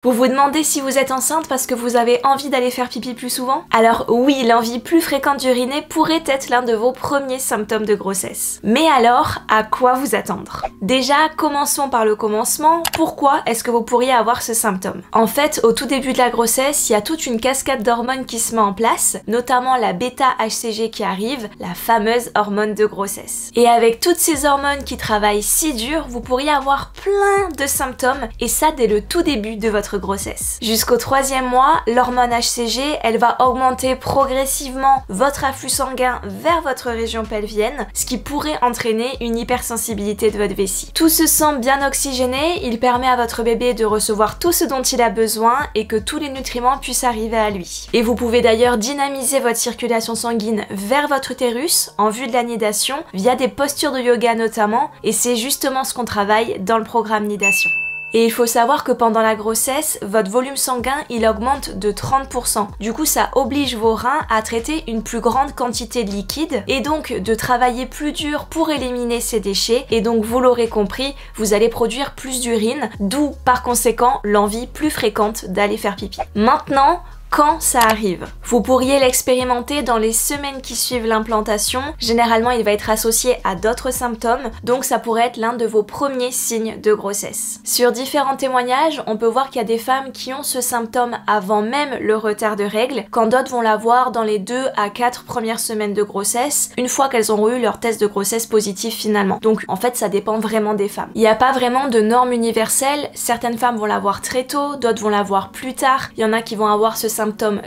Vous vous demandez si vous êtes enceinte parce que vous avez envie d'aller faire pipi plus souvent? Alors oui, l'envie plus fréquente d'uriner pourrait être l'un de vos premiers symptômes de grossesse. Mais alors, à quoi vous attendre? Déjà, commençons par le commencement. Pourquoi est-ce que vous pourriez avoir ce symptôme? En fait, au tout début de la grossesse, il y a toute une cascade d'hormones qui se met en place, notamment la bêta-HCG qui arrive, la fameuse hormone de grossesse. Et avec toutes ces hormones qui travaillent si dur, vous pourriez avoir plein de symptômes, et ça dès le tout début de votre grossesse. Jusqu'au 3e mois, l'hormone HCG, elle va augmenter progressivement votre afflux sanguin vers votre région pelvienne, ce qui pourrait entraîner une hypersensibilité de votre vessie. Tout se sent bien oxygéné, il permet à votre bébé de recevoir tout ce dont il a besoin et que tous les nutriments puissent arriver à lui. Et vous pouvez d'ailleurs dynamiser votre circulation sanguine vers votre utérus en vue de la nidation via des postures de yoga notamment, et c'est justement ce qu'on travaille dans le programme Nidation. Et il faut savoir que pendant la grossesse, votre volume sanguin, il augmente de 30%. Du coup, ça oblige vos reins à traiter une plus grande quantité de liquide et donc de travailler plus dur pour éliminer ces déchets. Et donc, vous l'aurez compris, vous allez produire plus d'urine, d'où par conséquent l'envie plus fréquente d'aller faire pipi. Maintenant, quand ça arrive? Vous pourriez l'expérimenter dans les semaines qui suivent l'implantation. Généralement, il va être associé à d'autres symptômes, donc ça pourrait être l'un de vos premiers signes de grossesse. Sur différents témoignages, on peut voir qu'il y a des femmes qui ont ce symptôme avant même le retard de règles, quand d'autres vont l'avoir dans les 2 à 4 premières semaines de grossesse, une fois qu'elles auront eu leur test de grossesse positif finalement. Donc en fait, ça dépend vraiment des femmes. Il n'y a pas vraiment de norme universelle, certaines femmes vont l'avoir très tôt, d'autres vont l'avoir plus tard, il y en a qui vont avoir ce symptômes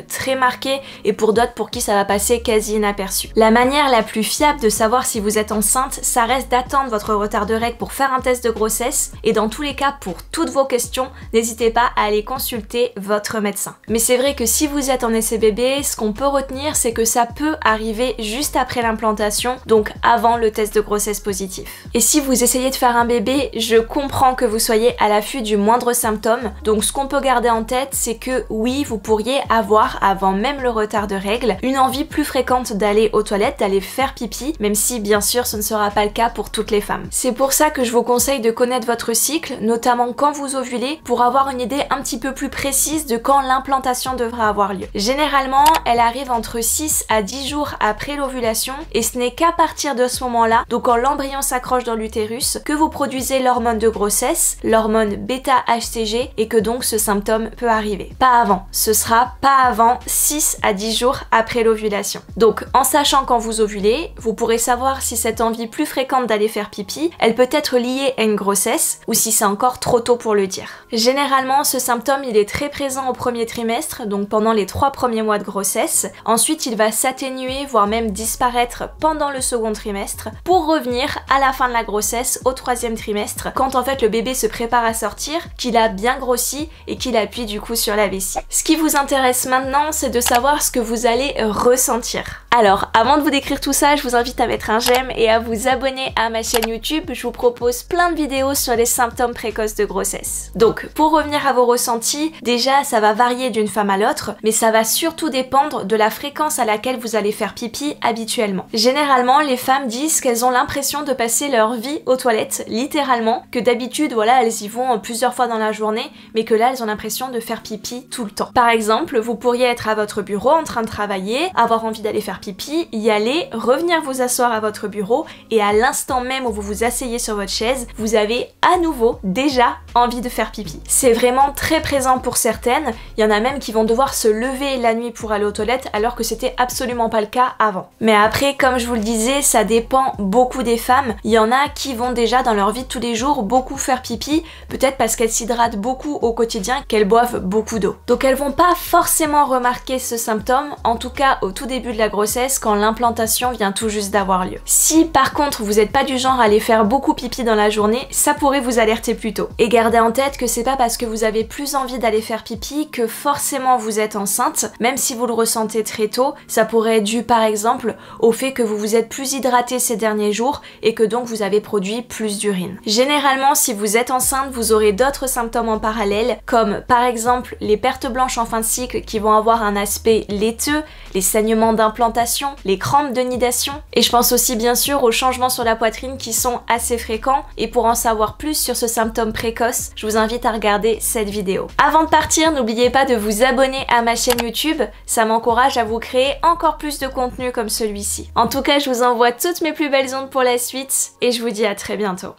très marqués et pour d'autres pour qui ça va passer quasi inaperçu. La manière la plus fiable de savoir si vous êtes enceinte, ça reste d'attendre votre retard de règles pour faire un test de grossesse et dans tous les cas, pour toutes vos questions, n'hésitez pas à aller consulter votre médecin. Mais c'est vrai que si vous êtes en essai bébé, ce qu'on peut retenir, c'est que ça peut arriver juste après l'implantation, donc avant le test de grossesse positif. Et si vous essayez de faire un bébé, je comprends que vous soyez à l'affût du moindre symptôme, donc ce qu'on peut garder en tête, c'est que oui, vous pourriez avoir, avant même le retard de règles, une envie plus fréquente d'aller aux toilettes, d'aller faire pipi, même si bien sûr ce ne sera pas le cas pour toutes les femmes. C'est pour ça que je vous conseille de connaître votre cycle, notamment quand vous ovulez, pour avoir une idée un petit peu plus précise de quand l'implantation devra avoir lieu. Généralement, elle arrive entre 6 à 10 jours après l'ovulation, et ce n'est qu'à partir de ce moment-là, donc quand l'embryon s'accroche dans l'utérus, que vous produisez l'hormone de grossesse, l'hormone bêta-HCG, et que donc ce symptôme peut arriver. Pas avant, ce sera pas avant 6 à 10 jours après l'ovulation. Donc en sachant quand vous ovulez, vous pourrez savoir si cette envie plus fréquente d'aller faire pipi, elle peut être liée à une grossesse ou si c'est encore trop tôt pour le dire. Généralement, ce symptôme il est très présent au premier trimestre, donc pendant les 3 premiers mois de grossesse. Ensuite, il va s'atténuer, voire même disparaître pendant le second trimestre, pour revenir à la fin de la grossesse, au 3e trimestre, quand en fait le bébé se prépare à sortir, qu'il a bien grossi et qu'il appuie du coup sur la vessie. Ce qui vous intéresse maintenant, c'est de savoir ce que vous allez ressentir. Alors, avant de vous décrire tout ça, je vous invite à mettre un j'aime et à vous abonner à ma chaîne YouTube. Je vous propose plein de vidéos sur les symptômes précoces de grossesse. Donc, pour revenir à vos ressentis, déjà, ça va varier d'une femme à l'autre, mais ça va surtout dépendre de la fréquence à laquelle vous allez faire pipi habituellement. Généralement, les femmes disent qu'elles ont l'impression de passer leur vie aux toilettes, littéralement, que d'habitude, voilà, elles y vont plusieurs fois dans la journée, mais que là, elles ont l'impression de faire pipi tout le temps. Par exemple, vous pourriez être à votre bureau en train de travailler, avoir envie d'aller faire pipi, y aller, revenir vous asseoir à votre bureau et à l'instant même où vous vous asseyez sur votre chaise, vous avez à nouveau déjà envie de faire pipi. C'est vraiment très présent pour certaines, il y en a même qui vont devoir se lever la nuit pour aller aux toilettes alors que c'était absolument pas le cas avant. Mais après, comme je vous le disais, ça dépend beaucoup des femmes, il y en a qui vont déjà dans leur vie de tous les jours beaucoup faire pipi, peut-être parce qu'elles s'hydratent beaucoup au quotidien, qu'elles boivent beaucoup d'eau. Donc elles vont pas forcément remarquer ce symptôme, en tout cas au tout début de la grossesse quand l'implantation vient tout juste d'avoir lieu. Si par contre vous n'êtes pas du genre à aller faire beaucoup pipi dans la journée, ça pourrait vous alerter plus tôt. Et gardez en tête que c'est pas parce que vous avez plus envie d'aller faire pipi que forcément vous êtes enceinte, même si vous le ressentez très tôt, ça pourrait être dû par exemple au fait que vous vous êtes plus hydraté ces derniers jours et que donc vous avez produit plus d'urine. Généralement, si vous êtes enceinte, vous aurez d'autres symptômes en parallèle, comme par exemple les pertes blanches en fin de cycle qui vont avoir un aspect laiteux, les saignements d'implantation décondensations, les crampes de nidation, et je pense aussi bien sûr aux changements sur la poitrine qui sont assez fréquents, et pour en savoir plus sur ce symptôme précoce, je vous invite à regarder cette vidéo. Avant de partir, n'oubliez pas de vous abonner à ma chaîne YouTube, ça m'encourage à vous créer encore plus de contenu comme celui-ci. En tout cas, je vous envoie toutes mes plus belles ondes pour la suite, et je vous dis à très bientôt.